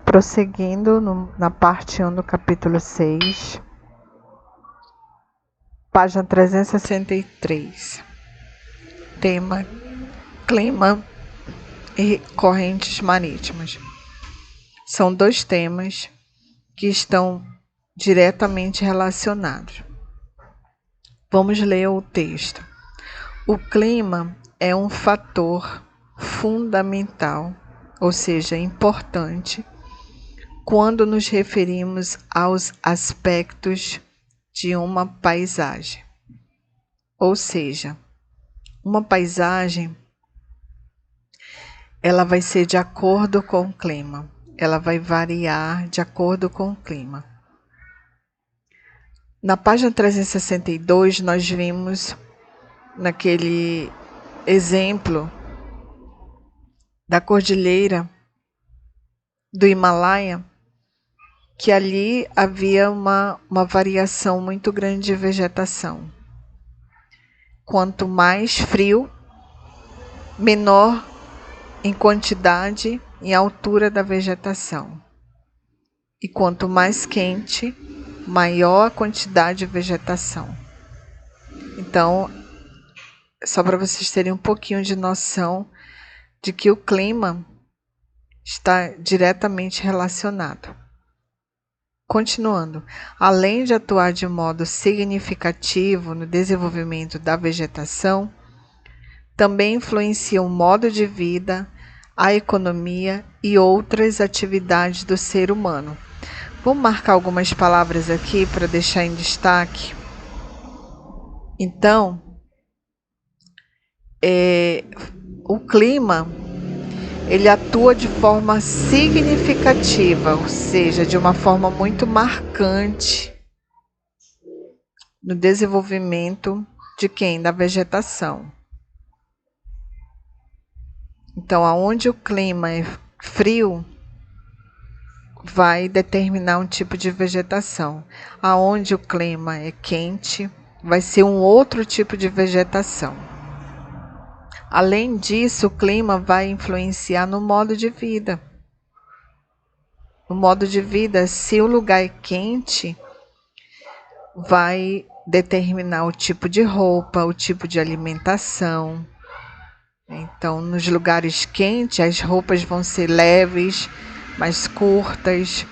Prosseguindo na parte 1 do capítulo 6, página 363. Tema: clima e correntes marítimas. São dois temas que estão diretamente relacionados. Vamos ler o texto. O clima é um fator fundamental, ou seja, importante, quando nos referimos aos aspectos de uma paisagem. Ou seja, uma paisagem, ela vai ser de acordo com o clima, ela vai variar de acordo com o clima. Na página 362, nós vimos naquele exemplo da cordilheira do Himalaia, que ali havia uma variação muito grande de vegetação. Quanto mais frio, menor em quantidade e altura da vegetação. E quanto mais quente, maior a quantidade de vegetação. Então, só para vocês terem um pouquinho de noção de que o clima está diretamente relacionado. Continuando, além de atuar de modo significativo no desenvolvimento da vegetação, também influencia o modo de vida, a economia e outras atividades do ser humano. Vou marcar algumas palavras aqui para deixar em destaque. Então, o clima, ele atua de forma significativa, ou seja, de uma forma muito marcante no desenvolvimento de quem? Da vegetação. Então, aonde o clima é frio, vai determinar um tipo de vegetação. Aonde o clima é quente, vai ser um outro tipo de vegetação. Além disso, o clima vai influenciar no modo de vida. No modo de vida, se o lugar é quente, vai determinar o tipo de roupa, o tipo de alimentação. Então, nos lugares quentes, as roupas vão ser leves, mais curtas.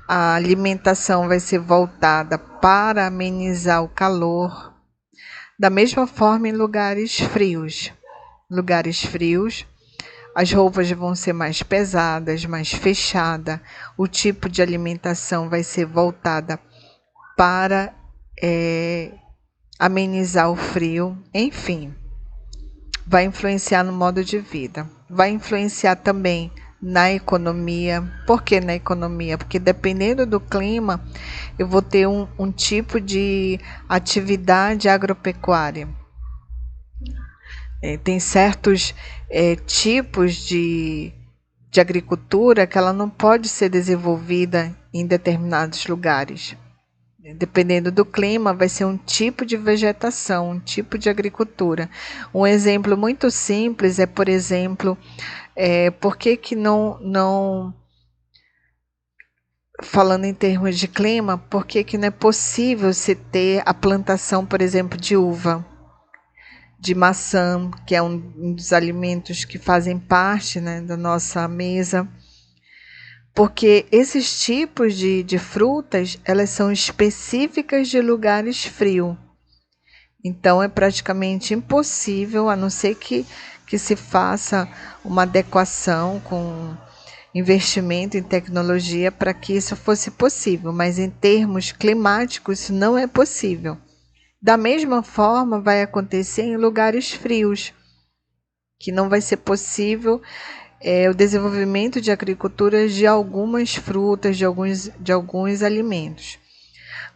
A alimentação vai ser voltada para amenizar o calor. Da mesma forma, em lugares frios. As roupas vão ser mais pesadas, mais fechadas. O tipo de alimentação vai ser voltada para amenizar o frio. Enfim, vai influenciar no modo de vida. Vai influenciar também na economia. Por que na economia? Porque dependendo do clima, eu vou ter um tipo de atividade agropecuária. Tem certos tipos de agricultura que ela não pode ser desenvolvida em determinados lugares. Dependendo do clima, vai ser um tipo de vegetação, um tipo de agricultura. Um exemplo muito simples é, por exemplo, por que não falando em termos de clima, por que não é possível se ter a plantação, por exemplo, de uva, de maçã, que é um dos alimentos que fazem parte, né, da nossa mesa? Porque esses tipos de frutas, elas são específicas de lugares frios. Então, é praticamente impossível, a não ser que se faça uma adequação com investimento em tecnologia para que isso fosse possível. Mas em termos climáticos, isso não é possível. Da mesma forma, vai acontecer em lugares frios, que não vai ser possível o desenvolvimento de agricultura de algumas frutas, de alguns alimentos.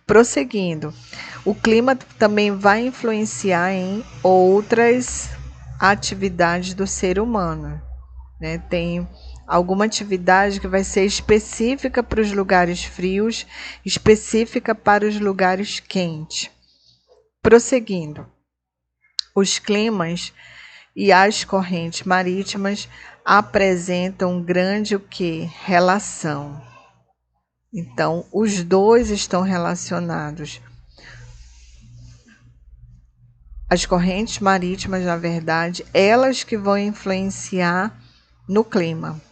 Prosseguindo, o clima também vai influenciar em outras atividades do ser humano, né? Tem alguma atividade que vai ser específica para os lugares frios, específica para os lugares quentes. Prosseguindo, os climas e as correntes marítimas apresentam grande o quê? Relação. Então, os dois estão relacionados. As correntes marítimas, na verdade, elas que vão influenciar no clima.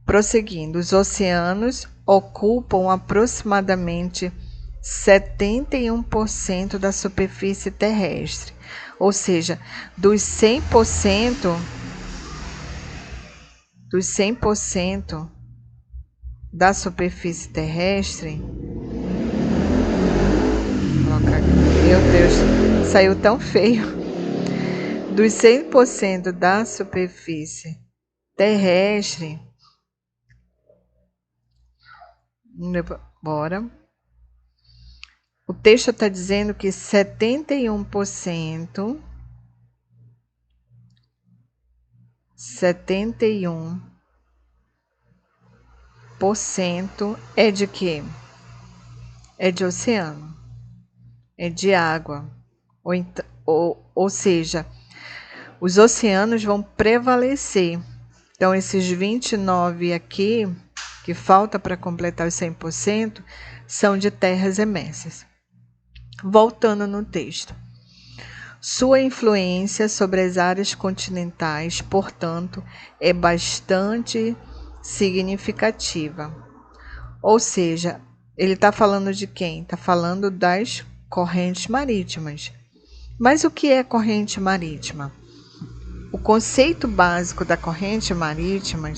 Prosseguindo, os oceanos ocupam aproximadamente 71% da superfície terrestre, ou seja, dos 100% da superfície terrestre. Meu Deus, saiu tão feio. Dos 100% da superfície terrestre, bora. O texto está dizendo que 71% é de quê? É de oceano, é de água. Ou seja, os oceanos vão prevalecer. Então, esses 29% aqui, que falta para completar os 100%, são de terras emersas. Voltando no texto. Sua influência sobre as áreas continentais, portanto, é bastante significativa. Ou seja, ele está falando de quem? Está falando das correntes marítimas. Mas o que é corrente marítima? O conceito básico da corrente marítima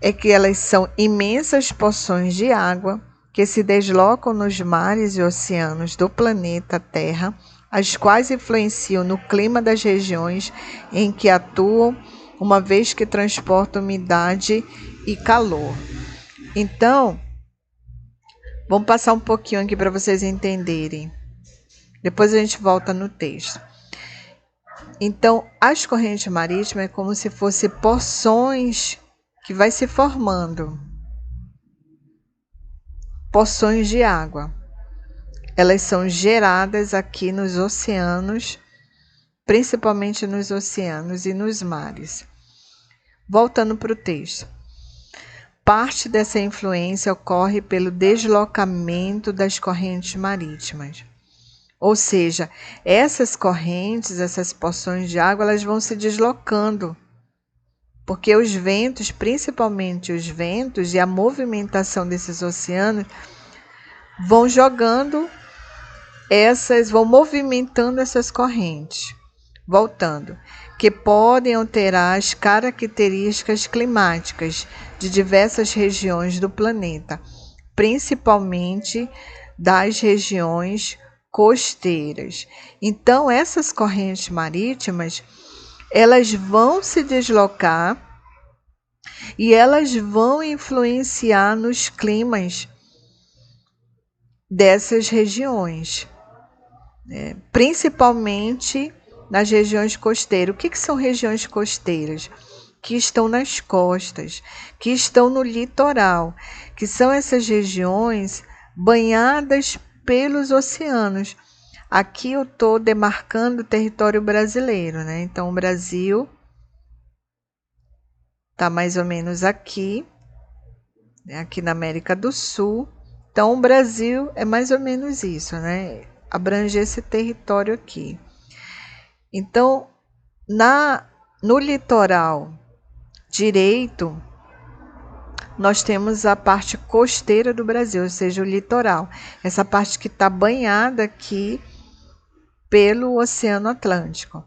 é que elas são imensas porções de água que se deslocam nos mares e oceanos do planeta Terra, as quais influenciam no clima das regiões em que atuam, uma vez que transportam umidade e calor. Então, vamos passar um pouquinho aqui para vocês entenderem. Depois a gente volta no texto. Então, as correntes marítimas é como se fossem porções que vai se formando. Porções de água. Elas são geradas aqui nos oceanos, principalmente nos oceanos e nos mares. Voltando para o texto. Parte dessa influência ocorre pelo deslocamento das correntes marítimas. Ou seja, essas correntes, essas porções de água, elas vão se deslocando. Porque os ventos, principalmente os ventos e a movimentação desses oceanos, vão vão movimentando essas correntes. Voltando, que podem alterar as características climáticas de diversas regiões do planeta, principalmente das regiões costeiras. Então, essas correntes marítimas, elas vão se deslocar e elas vão influenciar nos climas dessas regiões, principalmente nas regiões costeiras. O que são regiões costeiras? Que estão nas costas, que estão no litoral, que são essas regiões banhadas pelos oceanos. Aqui eu estou demarcando o território brasileiro, né? Então, o Brasil está mais ou menos aqui, né? Aqui na América do Sul. Então, o Brasil é mais ou menos isso, né? Abrange esse território aqui. Então, no litoral direito, nós temos a parte costeira do Brasil, ou seja, o litoral. Essa parte que está banhada aqui pelo Oceano Atlântico.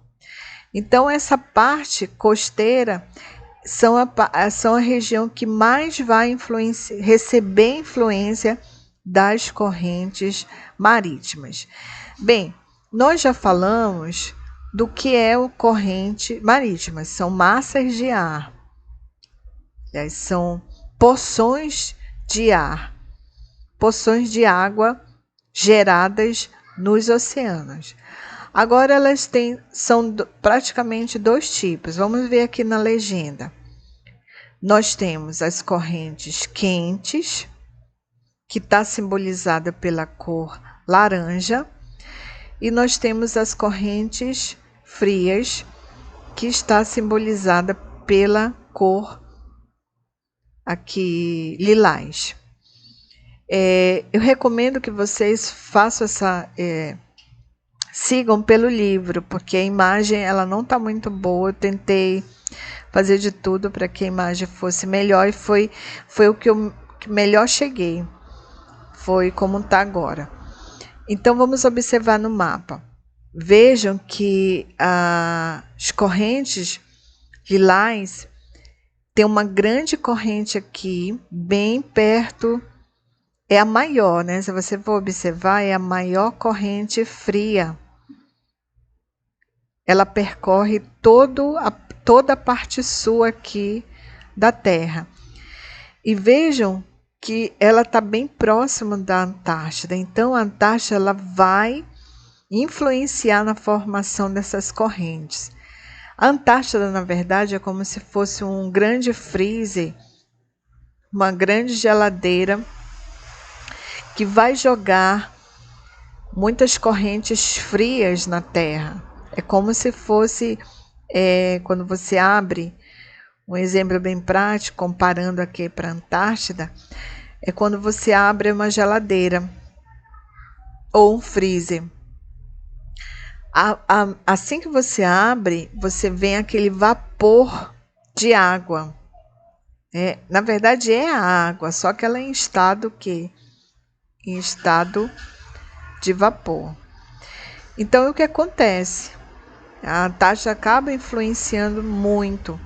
Então, essa parte costeira são a região que mais vai receber influência das correntes marítimas. Bem, nós já falamos do que é o corrente marítima. São massas de ar. São porções de ar, porções de água geradas nos oceanos. Agora elas são praticamente dois tipos. Vamos ver aqui na legenda. Nós temos as correntes quentes, que está simbolizada pela cor laranja, e nós temos as correntes frias, que está simbolizada pela cor aqui lilás. Eu recomendo que vocês façam sigam pelo livro, porque a imagem ela não está muito boa. Eu tentei fazer de tudo para que a imagem fosse melhor e foi o que eu melhor cheguei. Foi como está agora. Então vamos observar no mapa. Vejam que as correntes lilás tem uma grande corrente aqui, bem perto. É a maior, né? Se você for observar, é a maior corrente fria. Ela percorre toda a parte sul aqui da Terra. E vejam que ela está bem próxima da Antártida. Então, a Antártida ela vai influenciar na formação dessas correntes. A Antártida, na verdade, é como se fosse um grande freezer, uma grande geladeira, que vai jogar muitas correntes frias na Terra. É como se fosse, quando você abre, um exemplo bem prático, comparando aqui para a Antártida, é quando você abre uma geladeira ou um freezer. Assim que você abre, você vê aquele vapor de água. Na verdade é a água, só que ela é em estado em estado de vapor. Então o que acontece? A Antártida acaba influenciando muito.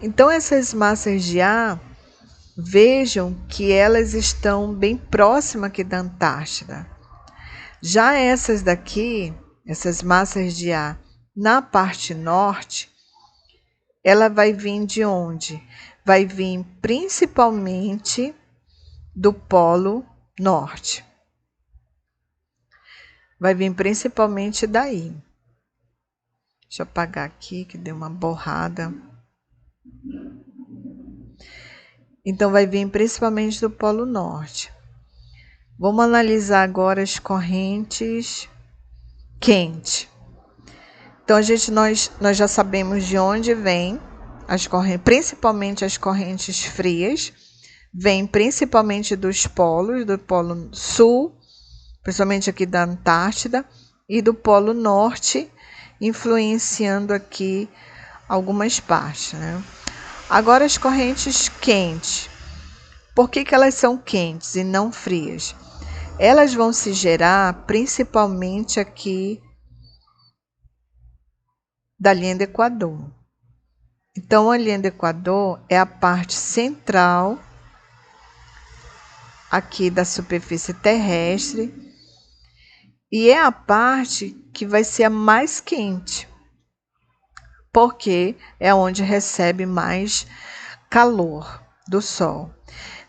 Então essas massas de ar, vejam que elas estão bem próximas aqui da Antártida. Já essas daqui, essas massas de ar na parte norte, ela vai vir de onde? Vai vir principalmente do Polo Norte. Vai vir principalmente daí. Deixa eu apagar aqui, que deu uma borrada. Então, vai vir principalmente do Polo Norte. Vamos analisar agora as correntes quentes. Então, nós já sabemos de onde vem as correntes, principalmente as correntes frias. Vem principalmente dos polos, do Polo Sul, principalmente aqui da Antártida, e do Polo Norte, influenciando aqui algumas partes, né? Agora as correntes quentes. Por que elas são quentes e não frias? Elas vão se gerar principalmente aqui da linha do Equador. Então, a linha do Equador é a parte central aqui da superfície terrestre e é a parte que vai ser a mais quente, porque é onde recebe mais calor do Sol.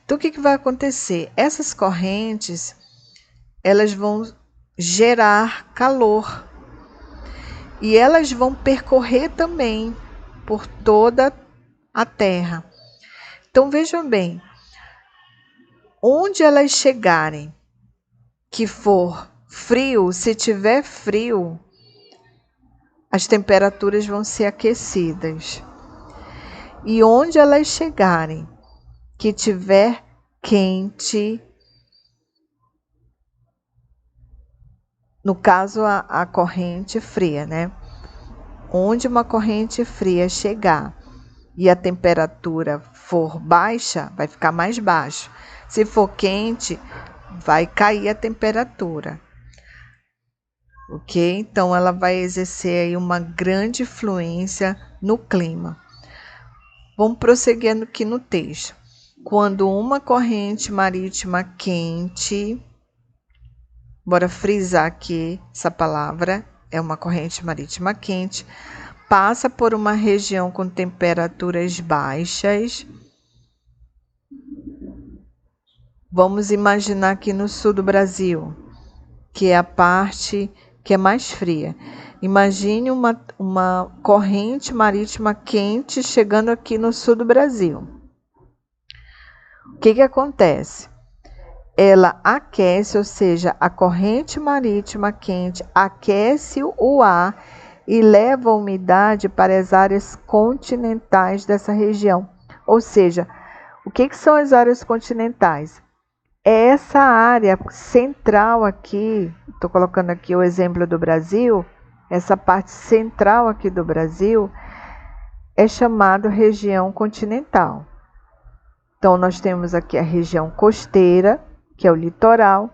Então, o que vai acontecer? Essas correntes, elas vão gerar calor e elas vão percorrer também por toda a Terra. Então, vejam bem, onde elas chegarem, que for frio, se tiver frio, as temperaturas vão ser aquecidas. E onde elas chegarem, que tiver quente, no caso a corrente fria, né? Onde uma corrente fria chegar e a temperatura for baixa, vai ficar mais baixo. Se for quente, vai cair a temperatura. Ok? Então, ela vai exercer aí uma grande influência no clima. Vamos prosseguir aqui no texto. Quando uma corrente marítima quente, bora frisar aqui essa palavra, é uma corrente marítima quente, passa por uma região com temperaturas baixas. Vamos imaginar aqui no sul do Brasil, que é a parte que é mais fria. Imagine uma corrente marítima quente chegando aqui no sul do Brasil. O que acontece? Ela aquece, ou seja, a corrente marítima quente aquece o ar e leva a umidade para as áreas continentais dessa região. Ou seja, o que são as áreas continentais? É essa área central aqui, estou colocando aqui o exemplo do Brasil, essa parte central aqui do Brasil é chamada região continental. Então, nós temos aqui a região costeira, que é o litoral,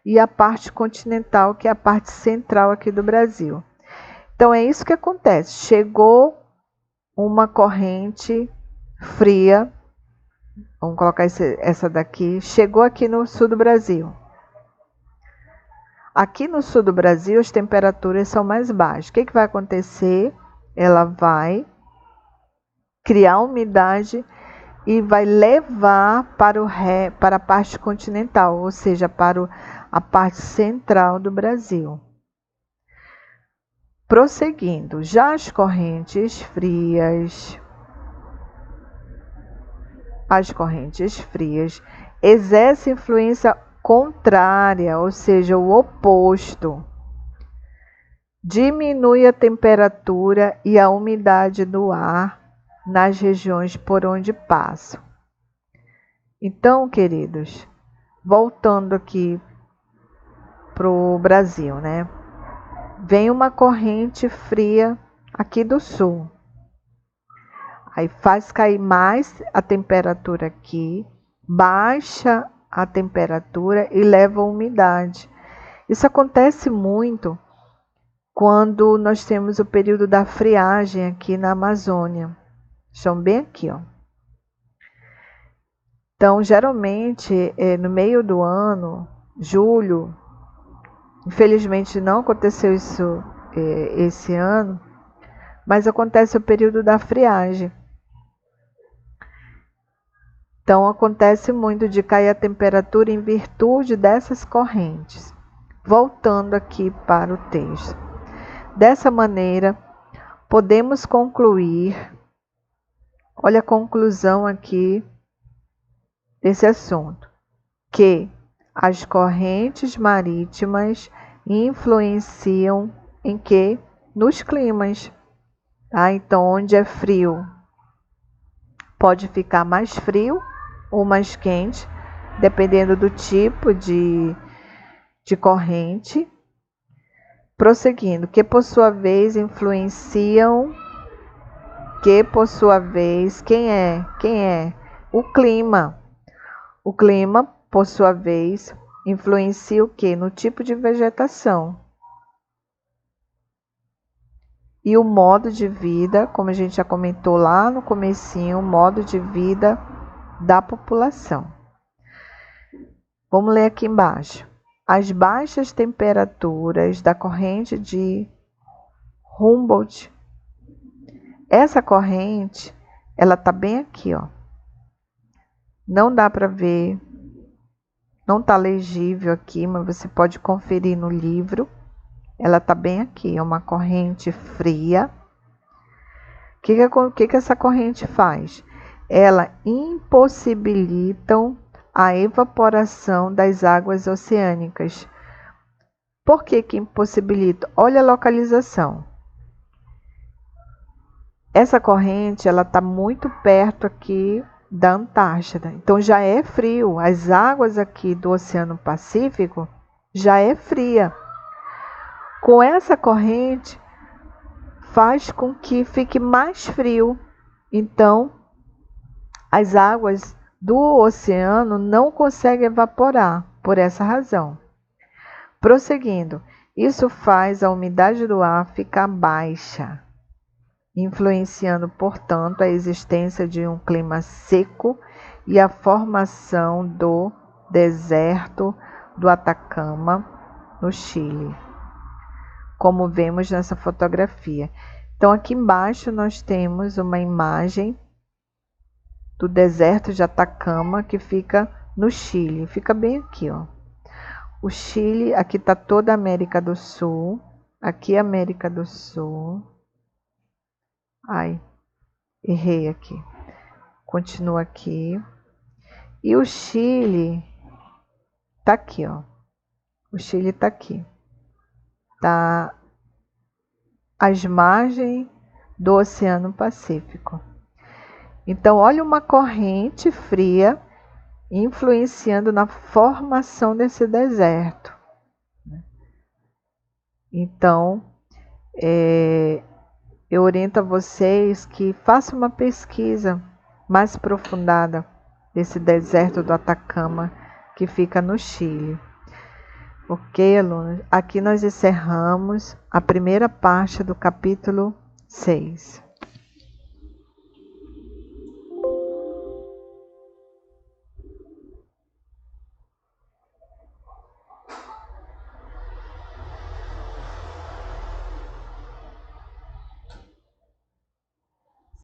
e a parte continental, que é a parte central aqui do Brasil. Então, é isso que acontece. Chegou uma corrente fria, vamos colocar essa daqui, chegou aqui no sul do Brasil. Aqui no sul do Brasil, as temperaturas são mais baixas. O que vai acontecer? Ela vai criar umidade e vai levar para a parte continental, ou seja, para a parte central do Brasil. Prosseguindo, já as correntes frias exercem influência contrária, ou seja, o oposto. Diminui a temperatura e a umidade do ar nas regiões por onde passam. Então, queridos, voltando aqui para o Brasil, né? Vem uma corrente fria aqui do sul. Aí faz cair mais a temperatura aqui, baixa a temperatura e leva a umidade. Isso acontece muito quando nós temos o período da friagem aqui na Amazônia. Estão bem aqui, ó. Então, geralmente, no meio do ano, julho, infelizmente não aconteceu isso esse ano, mas acontece o período da friagem. Então, acontece muito de cair a temperatura em virtude dessas correntes. Voltando aqui para o texto. Dessa maneira, podemos concluir, olha a conclusão aqui desse assunto, que as correntes marítimas influenciam em quê? Nos climas. Tá? Então, onde é frio, pode ficar mais frio ou mais quente, dependendo do tipo de corrente. Prosseguindo, que por sua vez influenciam, quem é? O clima. O clima, por sua vez, influencia o quê? No tipo de vegetação. E o modo de vida, como a gente já comentou lá no comecinho, o modo de vida da população. Vamos ler aqui embaixo. As baixas temperaturas da corrente de Humboldt. Essa corrente, ela tá bem aqui, ó. Não dá para ver, não tá legível aqui, mas você pode conferir no livro. Ela tá bem aqui, é uma corrente fria. O que essa corrente faz? Ela impossibilita a evaporação das águas oceânicas. Por que impossibilita? Olha a localização. Essa corrente, ela está muito perto aqui da Antártida. Então, já é frio. As águas aqui do Oceano Pacífico já é fria. Com essa corrente, faz com que fique mais frio. Então, as águas do oceano não conseguem evaporar por essa razão. Prosseguindo, isso faz a umidade do ar ficar baixa, influenciando, portanto, a existência de um clima seco e a formação do deserto do Atacama, no Chile, como vemos nessa fotografia. Então, aqui embaixo nós temos uma imagem do deserto de Atacama, que fica no Chile. Fica bem aqui, ó. O Chile, aqui está toda a América do Sul. Aqui é a América do Sul. Ai, errei aqui. Continua aqui. E o Chile tá aqui, ó. O Chile tá aqui. Tá às margens do Oceano Pacífico. Então, olha uma corrente fria influenciando na formação desse deserto. Então, eu oriento a vocês que façam uma pesquisa mais aprofundada desse deserto do Atacama que fica no Chile. Ok, alunos? Aqui nós encerramos a primeira parte do capítulo 6.